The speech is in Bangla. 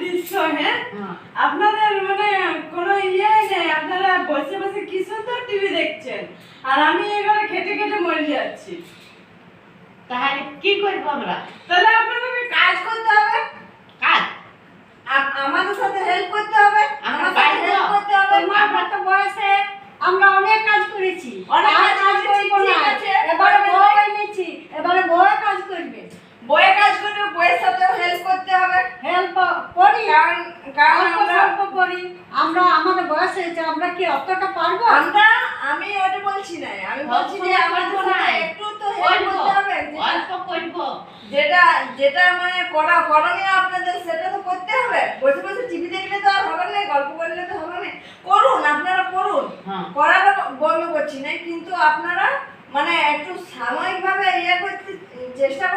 দৃশ্য, হ্যাঁ আপনাদের মানে কোনো ইয়ে নেই, আপনারা বসে বসে কি সুন্দর টিভি দেখছেন আর আমি এবারে খেটে খেটে মরে যাচ্ছি। তাহলে কি করবো আমরা? তাহলে আপনাদেরকে কাজ করতে হবে, কাজ আমাদের সাথে হেল্প করতে হবে, আমরা আমার সাথে বাইরে হেল্প করতে হবে। আমার তো বয়সে আমরা অনেক কাজ করেছি, অনেক আর কাজ কাজ করেছি, করবো না। ঠিক আছে। এবারে বউ এনেছি, এবারে বউ কাজ করবে। বইয়ে কাজ করবে, বইয়ের সাথেও হেল্প করতে হবে, হেল্প করি, কারণ কারণ অল্প আমরা স্বল্প করি। আমরা আমাদের বয়স হয়েছে, আমরা কি অতটা পারবো? আমি ওটা বলছি না, আমি বলছি যে আমাদের করবো না। সাথে একটু তো হেল্প করবো, করতে হবে। অল্প করবো। যেটা যেটা মানে করণীয় আপনাদের সেটা তো করতে হবে। বসে বসে টিভি দেখলে তো আর হবে না, গল্প করলে তো হবে না। করুন, আপনারা করুন, হ্যাঁ। করাটা বন্ধ করছি না, কিন্তু আপনারা মানে একটু সাময়িকভাবে ইয়ে করতে চেষ্টা